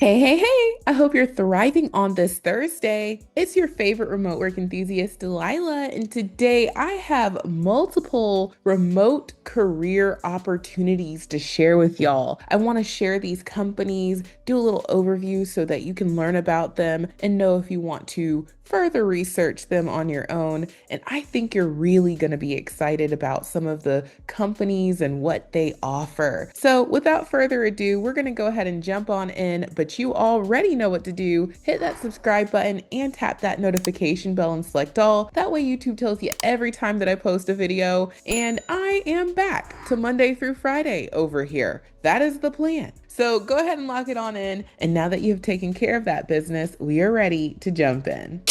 Hey, hey, hey! I hope you're thriving on this Thursday. It's your favorite remote work enthusiast, Delilah, and today I have multiple remote career opportunities to share with y'all. I want to share these companies, do a little overview so that you can learn about them and know if you want to further research them on your own. And I think you're really going to be excited about some of the companies and what they offer. So, without further ado, we're going to go ahead and jump on in, but you already know what to do. Hit that subscribe button and tap that notification bell and select all. That way, YouTube tells you every time that I post a video. And I am back to Monday through Friday over here. That is the plan. So go ahead and lock it on in. And now that you've taken care of that business, we are ready to jump in.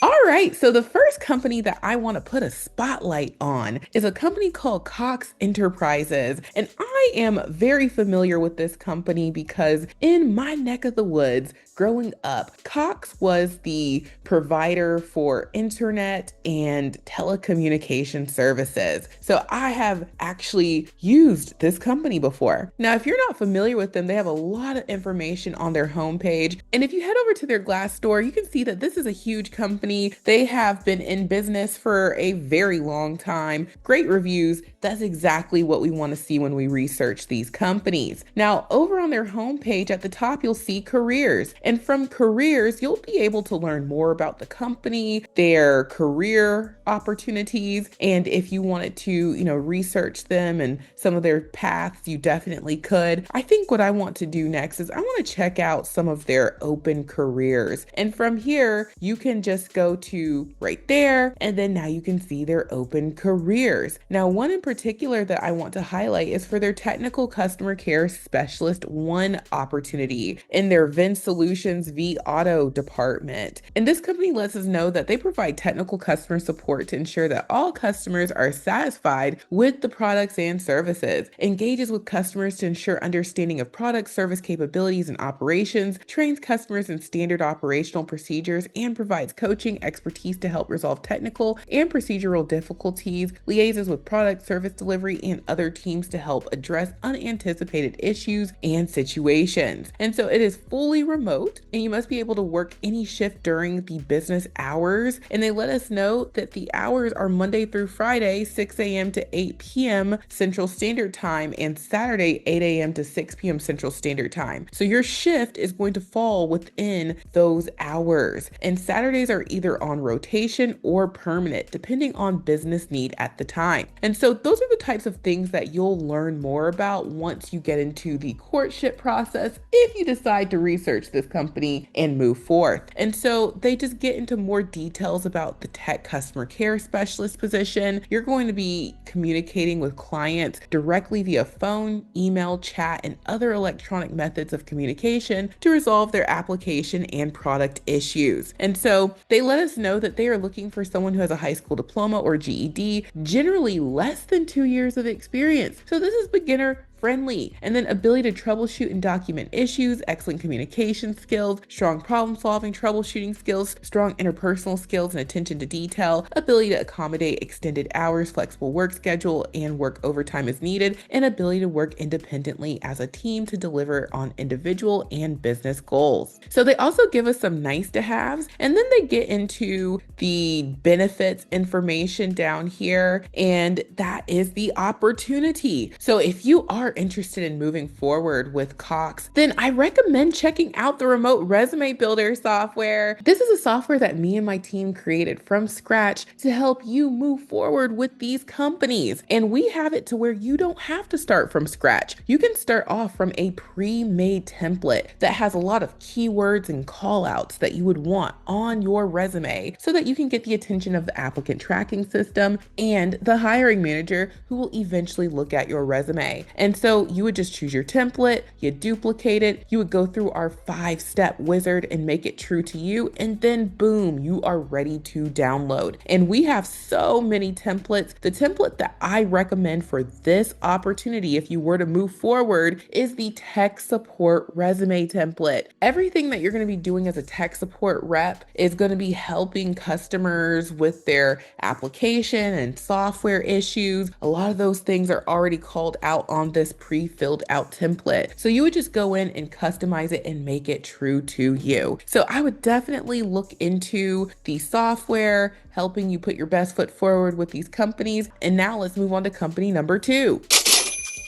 All right, so the first company that I want to put a spotlight on is a company called Cox Enterprises. And I am very familiar with this company because in my neck of the woods, growing up, Cox was the provider for internet and telecommunication services. So I have actually used this company before. Now, if you're not familiar with them, they have a lot of information on their homepage. And if you head over to their Glassdoor, you can see that this is a huge company. They have been in business for a very long time. Great reviews. That's exactly what we want to see when we research these companies. Now, over on their homepage at the top, you'll see careers. And from careers, you'll be able to learn more about the company, their career opportunities. And if you wanted to, research them and some of their paths, you definitely could. I think what I want to do next is I want to check out some of their open careers. And from here, you can just go to right there. And then now you can see their open careers. Now, one in particular that I want to highlight is for their technical customer care specialist one opportunity in their VIN Solutions V Auto department. And this company lets us know that they provide technical customer support to ensure that all customers are satisfied with the products and services, engages with customers to ensure understanding of product service capabilities and operations, trains customers in standard operational procedures, and provides coaching expertise to help resolve technical and procedural difficulties, liaises with product service delivery and other teams to help address unanticipated issues and situations. And so it is fully remote, and you must be able to work any shift during the business hours. And they let us know that the hours are Monday through Friday, 6 a.m. to 8 p.m. Central Standard Time, and Saturday, 8 a.m. to 6 p.m. Central Standard Time. So your shift is going to fall within those hours. And Saturdays are either on rotation or permanent, depending on business need at the time. And so those are the types of things that you'll learn more about once you get into the courtship process, if you decide to research this company and move forth. And so they just get into more details about the tech customer care specialist position. You're going to be communicating with clients directly via phone, email, chat, and other electronic methods of communication to resolve their application and product issues. And so they let us know that they are looking for someone who has a high school diploma or GED, generally less than 2 years of experience. So this is beginner friendly, and then ability to troubleshoot and document issues, excellent communication skills, strong problem solving, troubleshooting skills, strong interpersonal skills and attention to detail, ability to accommodate extended hours, flexible work schedule, and work overtime as needed, and ability to work independently as a team to deliver on individual and business goals. So they also give us some nice to haves, and then they get into the benefits information down here, and that is the opportunity. So if you are interested in moving forward with Cox, then I recommend checking out the remote resume builder software. This is a software that me and my team created from scratch to help you move forward with these companies. And we have it to where you don't have to start from scratch. You can start off from a pre-made template that has a lot of keywords and call outs that you would want on your resume so that you can get the attention of the applicant tracking system and the hiring manager who will eventually look at your resume. And so you would just choose your template, you duplicate it, you would go through our 5-step wizard and make it true to you, and then boom, you are ready to download. And we have so many templates. The template that I recommend for this opportunity, if you were to move forward, is the tech support resume template. Everything that you're going to be doing as a tech support rep is going to be helping customers with their application and software issues. A lot of those things are already called out on this this pre-filled out template. So you would just go in and customize it and make it true to you. So I would definitely look into the software, helping you put your best foot forward with these companies. And now let's move on to company number 2.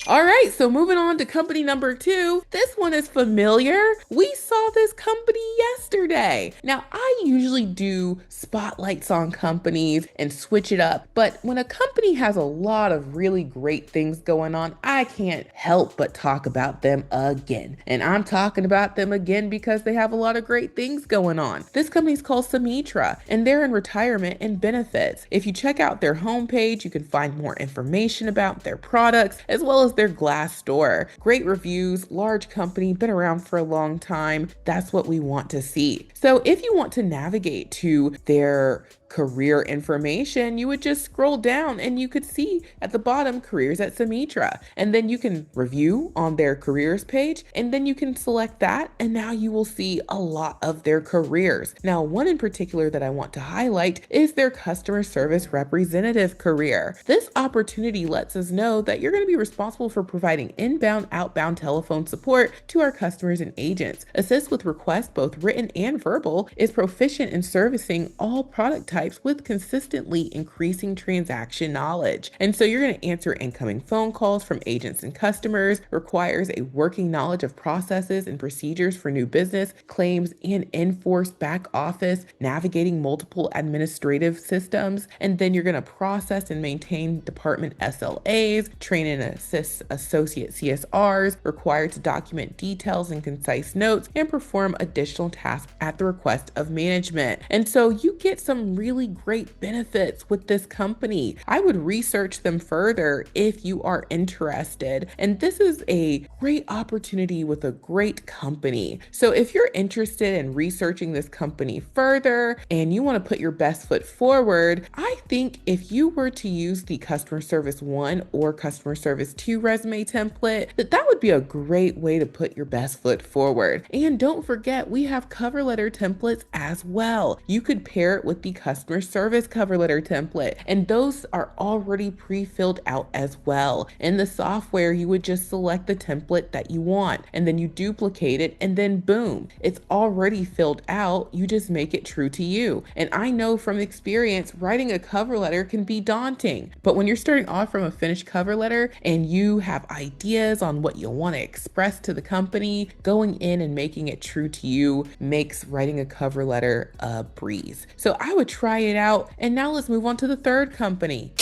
All right, so moving on to company number 2. This one is familiar. We saw this company yesterday. Now, I usually do spotlights on companies and switch it up, but when a company has a lot of really great things going on, I can't help but talk about them again. And I'm talking about them again because they have a lot of great things going on. This company is called Sumitra, and they're in retirement and benefits. If you check out their homepage, you can find more information about their products as well as their Glassdoor. Great reviews, large company, been around for a long time. That's what we want to see. So if you want to navigate to their career information, you would just scroll down and you could see at the bottom careers at Sumitra, and then you can review on their careers page, and then you can select that, and now you will see a lot of their careers. Now, one in particular that I want to highlight is their customer service representative career. This opportunity lets us know that you're going to be responsible for providing inbound, outbound telephone support to our customers and agents, assist with requests both written and verbal, is proficient in servicing all product types with consistently increasing transaction knowledge. And so you're going to answer incoming phone calls from agents and customers, requires a working knowledge of processes and procedures for new business, claims, and enforced back office, navigating multiple administrative systems. And then you're going to process and maintain department SLAs, train and assist associate CSRs, required to document details and concise notes, and perform additional tasks at the request of management. And so you get some really great benefits with this company. I would research them further if you are interested. And this is a great opportunity with a great company. So if you're interested in researching this company further and you want to put your best foot forward, I think if you were to use the Customer Service 1 or Customer Service 2 resume template, that would be a great way to put your best foot forward. And don't forget, we have cover letter templates as well. You could pair it with the customer service cover letter template, and those are already pre-filled out as well. In the software, you would just select the template that you want, and then you duplicate it, and then boom, it's already filled out. You just make it true to you. And I know from experience, writing a cover letter can be daunting, but when you're starting off from a finished cover letter and you have ideas on what you want to express to the company, going in and making it true to you makes writing a cover letter a breeze. So I would try it out. And now let's move on to the third company.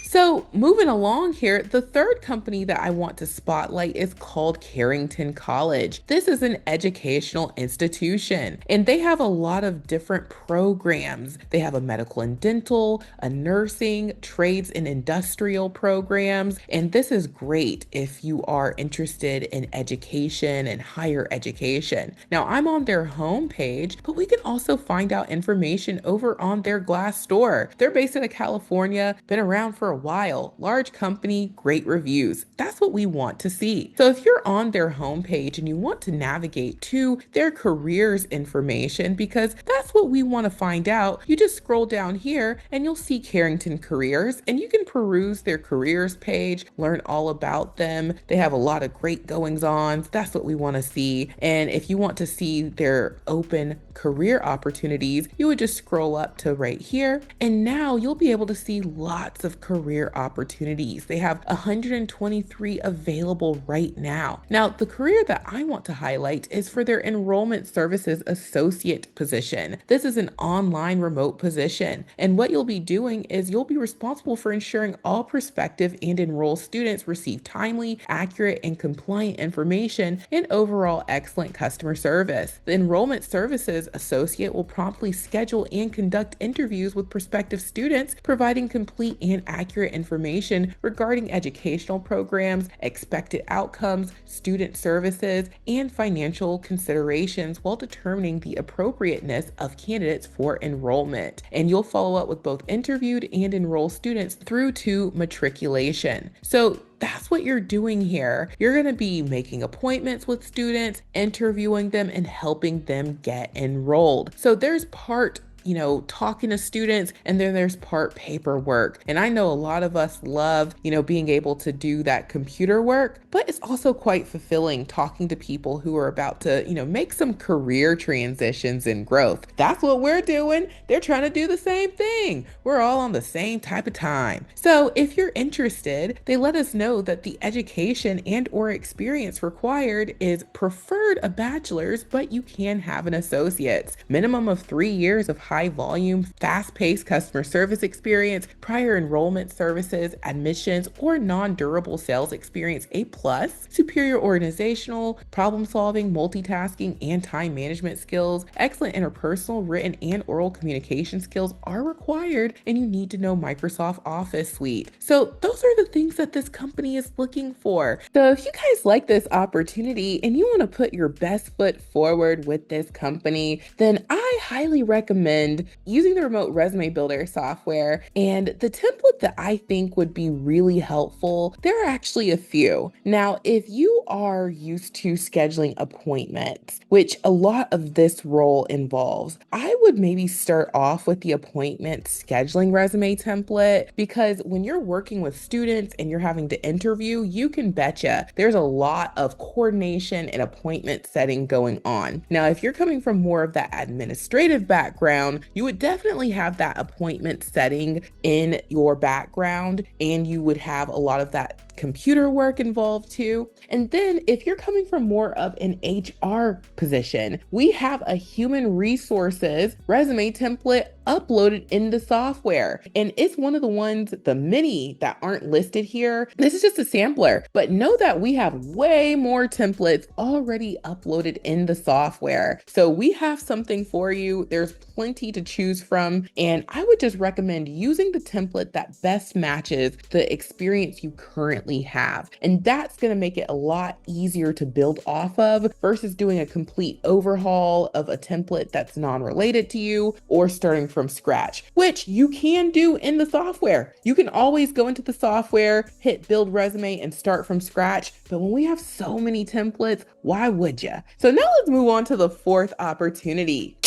So moving along here, the third company that I want to spotlight is called Carrington College. This is an educational institution, and they have a lot of different programs. They have a medical and dental, a nursing, trades and industrial programs, and this is great if you are interested in education and higher education. Now, I'm on their homepage, but we can also find out information over on their Glassdoor. They're based out of California, been around for a while, large company, great reviews. That's what we want to see. So if you're on their homepage and you want to navigate to their careers information, because that's what we want to find out, you just scroll down here and you'll see Carrington Careers, and you can peruse their careers page, learn all about them. They have a lot of great goings on. That's what we want to see. And if you want to see their open career opportunities, you would just scroll up to right here, and now you'll be able to see lots of career opportunities. They have 123 available right now. Now, the career that I want to highlight is for their Enrollment Services Associate position. This is an online remote position, and what you'll be doing is you'll be responsible for ensuring all prospective and enrolled students receive timely, accurate, and compliant information and overall excellent customer service. The Enrollment Services Associate will promptly schedule and conduct interviews with prospective students, providing complete and accurate information regarding educational programs, expected outcomes, student services, and financial considerations while determining the appropriateness of candidates for enrollment. And you'll follow up with both interviewed and enrolled students through to matriculation. So that's what you're doing here. You're going to be making appointments with students, interviewing them, and helping them get enrolled. So there's part talking to students, and then there's part paperwork. And I know a lot of us love, being able to do that computer work, but it's also quite fulfilling talking to people who are about to, make some career transitions and growth. That's what we're doing. They're trying to do the same thing. We're all on the same type of time. So if you're interested, they let us know that the education and or experience required is preferred a bachelor's, but you can have an associate's. Minimum of 3 years of high volume, fast paced customer service experience, prior enrollment services, admissions, or non durable sales experience A plus, superior organizational, problem solving, multitasking, and time management skills, excellent interpersonal, written, and oral communication skills are required, and you need to know Microsoft Office Suite. So those are the things that this company is looking for. So if you guys like this opportunity and you want to put your best foot forward with this company, then I highly recommend using the remote resume builder software. And the template that I think would be really helpful, there are actually a few. Now, if you are used to scheduling appointments, which a lot of this role involves, I would maybe start off with the appointment scheduling resume template, because when you're working with students and you're having to interview, you can betcha there's a lot of coordination and appointment setting going on. Now, if you're coming from more of that administrative background, you would definitely have that appointment setting in your background, and you would have a lot of that computer work involved too. And then if you're coming from more of an HR position, we have a human resources resume template uploaded in the software. And it's one of the ones, the many that aren't listed here. This is just a sampler, but know that we have way more templates already uploaded in the software. So we have something for you. There's plenty to choose from. And I would just recommend using the template that best matches the experience you currently have. And that's going to make it a lot easier to build off of versus doing a complete overhaul of a template that's non-related to you or starting from scratch, which you can do in the software. You can always go into the software, hit build resume, and start from scratch. But when we have so many templates, why would you? So now let's move on to the fourth opportunity.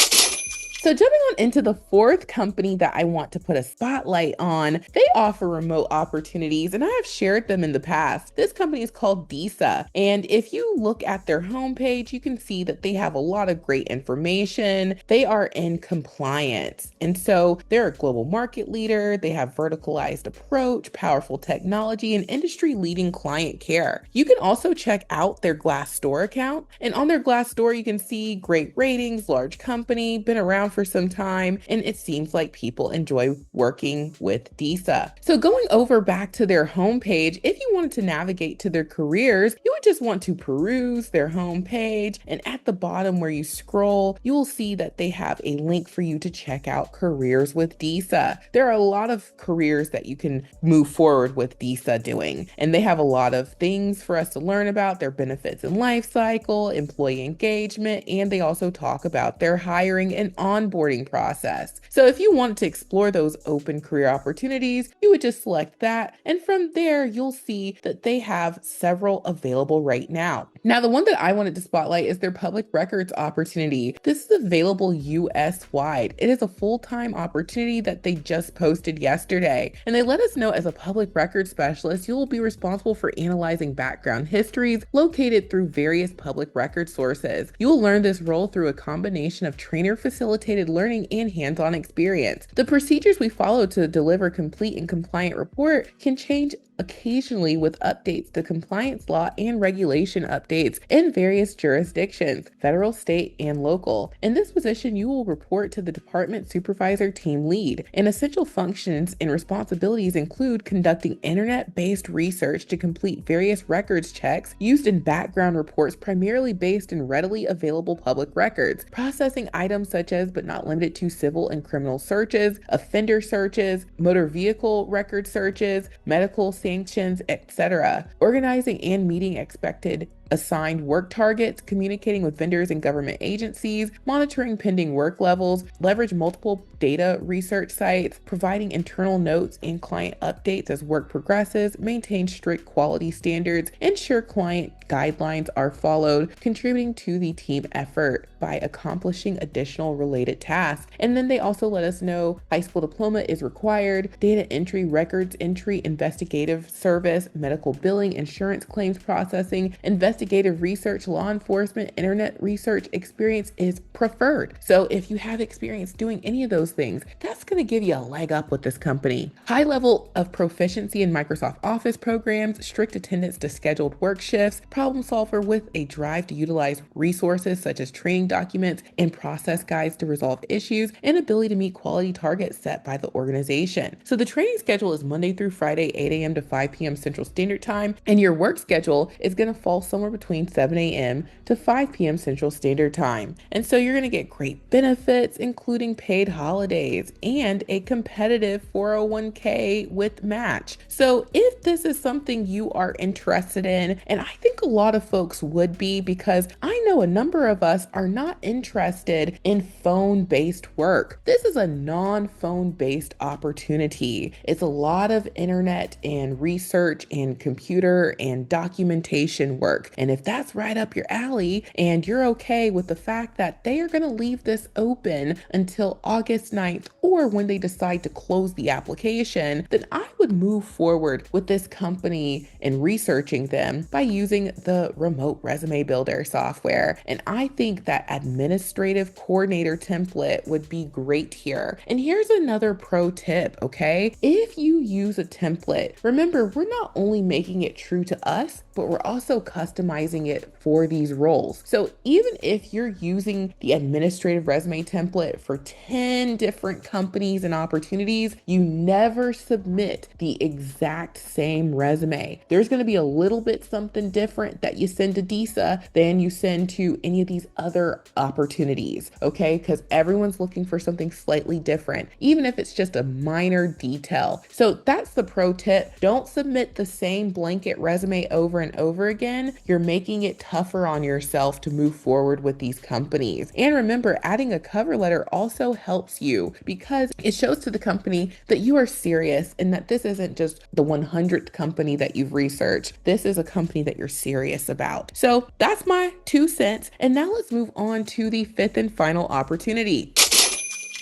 So jumping on into the fourth company that I want to put a spotlight on, they offer remote opportunities, and I have shared them in the past. This company is called DISA, and if you look at their homepage, you can see that they have a lot of great information. They are in compliance, and so they're a global market leader. They have verticalized approach, powerful technology, and industry-leading client care. You can also check out their Glassdoor account, and on their Glassdoor, you can see great ratings, large company, been around for some time, and it seems like people enjoy working with DISA. So going over back to their homepage, if you wanted to navigate to their careers, you would just want to peruse their homepage, and at the bottom where you scroll, you will see that they have a link for you to check out careers with DISA. There are a lot of careers that you can move forward with DISA doing, and they have a lot of things for us to learn about their benefits and life cycle, employee engagement, and they also talk about their hiring and onboarding process. So if you want to explore those open career opportunities, you would just select that. And from there, you'll see that they have several available right now. Now, the one that I wanted to spotlight is their public records opportunity. This is available US wide. It is a full-time opportunity that they just posted yesterday. And they let us know as a public records specialist, you will be responsible for analyzing background histories located through various public record sources. You will learn this role through a combination of trainer facilitated learning and hands-on experience. The procedures we follow to deliver complete and compliant report can change occasionally with updates to compliance law and regulation updates in various jurisdictions, federal, state, and local. In this position, you will report to the department supervisor team lead, and essential functions and responsibilities include conducting internet-based research to complete various records checks used in background reports primarily based in readily available public records, processing items such as but not limited to civil and criminal searches, offender searches, motor vehicle record searches, medical sanctions, etc., organizing and meeting expected assigned work targets, communicating with vendors and government agencies, monitoring pending work levels, leverage multiple data research sites, providing internal notes and client updates as work progresses, maintain strict quality standards, ensure client guidelines are followed, contributing to the team effort by accomplishing additional related tasks. And then they also let us know high school diploma is required, data entry, records entry, investigative service, medical billing, insurance claims processing, investigative research, law enforcement, internet research experience is preferred. So if you have experience doing any of those things, that's going to give you a leg up with this company. High level of proficiency in Microsoft Office programs, strict attendance to scheduled work shifts, problem solver with a drive to utilize resources such as training documents and process guides to resolve issues, and ability to meet quality targets set by the organization. So the training schedule is Monday through Friday, 8 a.m. to 5 p.m. Central Standard Time, and your work schedule is going to fall somewhere between 7 a.m. to 5 p.m. Central Standard Time. And so you're going to get great benefits, including paid holidays and a competitive 401k with match. So if this is something you are interested in, and I think a lot of folks would be, because I know a number of us are not interested in phone-based work. This is a non-phone-based opportunity. It's a lot of internet and research and computer and documentation work. And if that's right up your alley and you're okay with the fact that they are going to leave this open until August 9th or when they decide to close the application, then I would move forward with this company and researching them by using the remote resume builder software. And I think that administrative coordinator template would be great here. And here's another pro tip, okay? If you use a template, remember, we're not only making it true to us, but we're also customizing it for these roles. So even if you're using the administrative resume template for 10 different companies and opportunities, you never submit the exact same resume. There's going to be a little bit something different that you send to DISA than you send to any of these other opportunities, okay? Because everyone's looking for something slightly different, even if it's just a minor detail. So that's the pro tip. Don't submit the same blanket resume over and over again. You're making it tougher on yourself to move forward with these companies. And remember, adding a cover letter also helps you because it shows to the company that you are serious and that this isn't just the 100th company that you've researched. This is a company that you're serious about. So that's my 2 cents. And now let's move on to the fifth and final opportunity.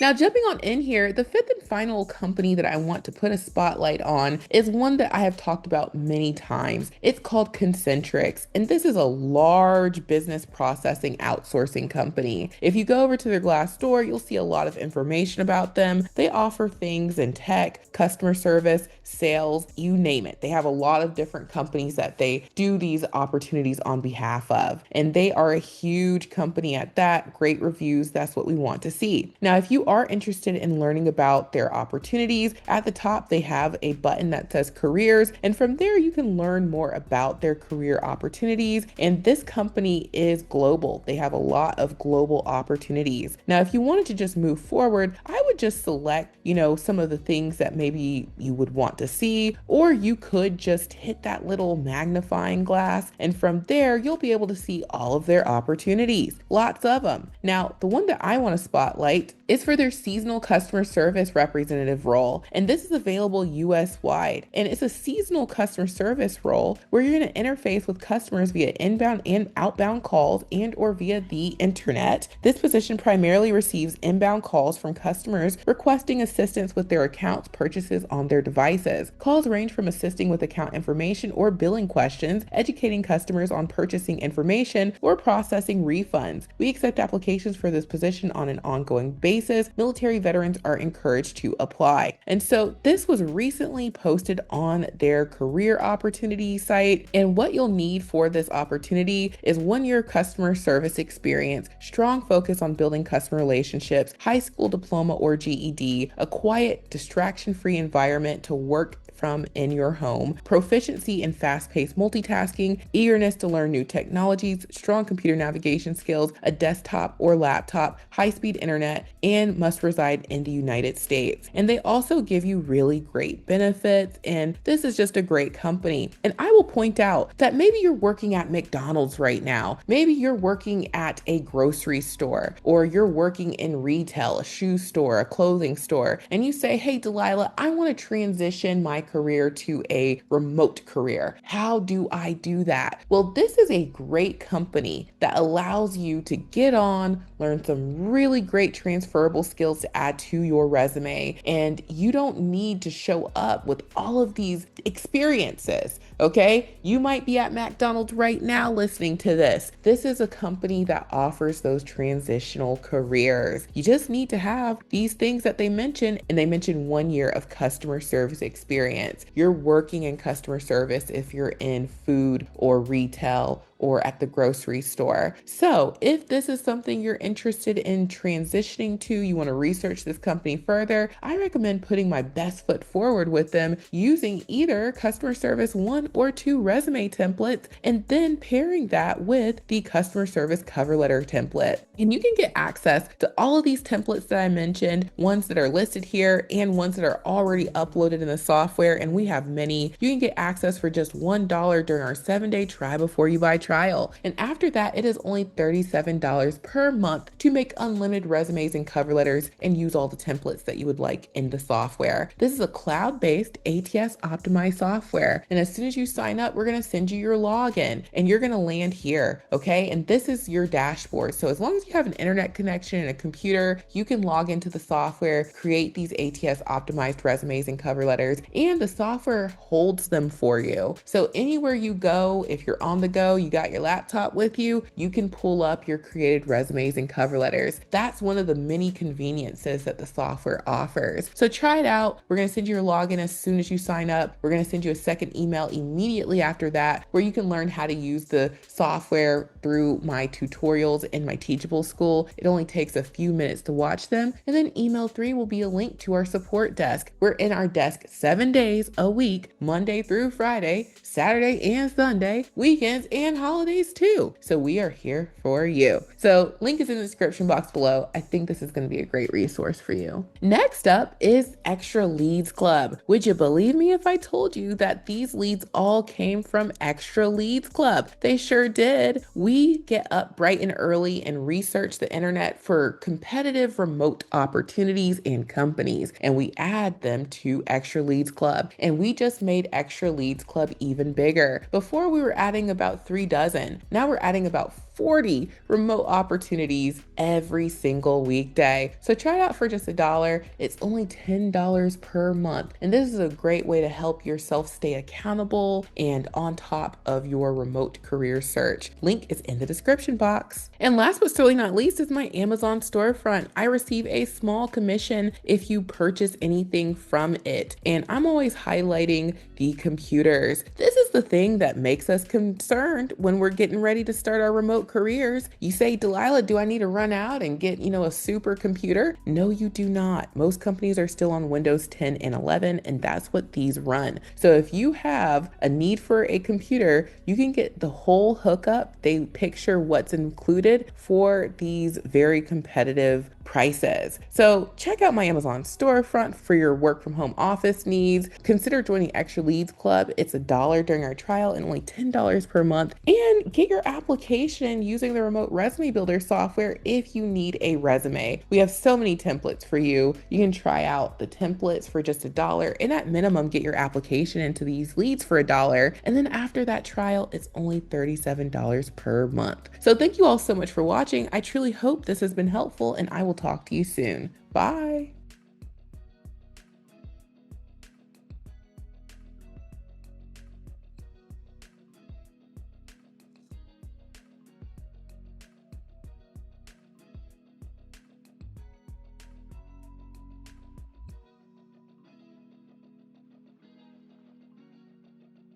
Now, jumping on in here, the fifth and final company that I want to put a spotlight on is one that I have talked about many times. It's called Concentrix, and this is a large business processing outsourcing company. If you go over to their Glassdoor, you'll see a lot of information about them. They offer things in tech, customer service, sales, you name it. They have a lot of different companies that they do these opportunities on behalf of, and they are a huge company at that. Great reviews. That's what we want to see. Now, if you are interested in learning about their opportunities, at the top they have a button that says careers, and from there you can learn more about their career opportunities. And this company is global. They have a lot of global opportunities. Now, if you wanted to just move forward, I would just select, some of the things that maybe you would want to see, or you could just hit that little magnifying glass, and from there you'll be able to see all of their opportunities. Lots of them. Now, the one that I want to spotlight is for their seasonal customer service representative role. And this is available US wide. And it's a seasonal customer service role where you're going to interface with customers via inbound and outbound calls and or via the internet. This position primarily receives inbound calls from customers requesting assistance with their accounts purchases on their devices. Calls range from assisting with account information or billing questions, educating customers on purchasing information, or processing refunds. We accept applications for this position on an ongoing basis. Military veterans are encouraged to apply. And so this was recently posted on their career opportunity site. And what you'll need for this opportunity is 1 year customer service experience, strong focus on building customer relationships, high school diploma or GED, a quiet, distraction-free environment to work from in your home, proficiency in fast-paced multitasking, eagerness to learn new technologies, strong computer navigation skills, a desktop or laptop, high-speed internet, and must reside in the United States. And they also give you really great benefits, and this is just a great company. And I will point out that maybe you're working at McDonald's right now. Maybe you're working at a grocery store, or you're working in retail, a shoe store, a clothing store, and you say, hey, Delilah, I want to transition my career to a remote career. How do I do that? Well, this is a great company that allows you to get on, learn some really great transferable skills to add to your resume, and you don't need to show up with all of these experiences. Okay, you might be at McDonald's right now listening to this. This is a company that offers those transitional careers. You just need to have these things that they mention, and they mention 1 year of customer service experience. You're working in customer service if you're in food or retail or at the grocery store. So if this is something you're interested in transitioning to, you want to research this company further, I recommend putting my best foot forward with them using either customer service 1 or 2 resume templates, and then pairing that with the customer service cover letter template. And you can get access to all of these templates that I mentioned, ones that are listed here and ones that are already uploaded in the software, and we have many. You can get access for just $1 during our 7-day try before you buy trial. And after that, it is only $37 per month to make unlimited resumes and cover letters and use all the templates that you would like in the software. This is a cloud-based ATS optimized software. And as soon as you sign up, we're going to send you your login and you're going to land here. Okay. And this is your dashboard. So as long as you have an internet connection and a computer, you can log into the software, create these ATS optimized resumes and cover letters, and the software holds them for you. So anywhere you go, if you're on the go, you got your laptop with you, you can pull up your created resumes and cover letters. That's one of the many conveniences that the software offers. So try it out. We're going to send you your login as soon as you sign up. We're going to send you a second email immediately after that, where you can learn how to use the software through my tutorials in my Teachable School. It only takes a few minutes to watch them. And then email 3 will be a link to our support desk. We're in our desk 7 days a week, Monday through Friday, Saturday and Sunday, weekends and holidays too. So we are here for you. So link is in the description box below. I think this is going to be a great resource for you. Next up is Extra Leads Club. Would you believe me if I told you that these leads all came from Extra Leads Club? They sure did. We get up bright and early and research the internet for competitive remote opportunities and companies, and we add them to Extra Leads Club. And we just made Extra Leads Club even bigger. Before we were adding about 3 dozen. Now we're adding about 40 remote opportunities every single weekday. So try it out for just $1. It's only $10 per month. And this is a great way to help yourself stay accountable and on top of your remote career search. Link is in the description box. And last but certainly not least is my Amazon storefront. I receive a small commission if you purchase anything from it. And I'm always highlighting the computers. This is the thing that makes us concerned when we're getting ready to start our remote careers. You say, Delilah, do I need to run out and get, a super computer? No, you do not. Most companies are still on Windows 10 and 11, and that's what these run. So if you have a need for a computer, you can get the whole hookup. They picture what's included for these very competitive prices. So check out my Amazon storefront for your work from home office needs. Consider joining Extra Leads Club. It's $1 during our trial and only $10 per month. And get your application using the remote resume builder software if you need a resume. We have so many templates for you. You can try out the templates for just $1 and at minimum get your application into these leads for $1. And then after that trial, it's only $37 per month. So thank you all so much for watching. I truly hope this has been helpful, and I will talk to you soon. Bye.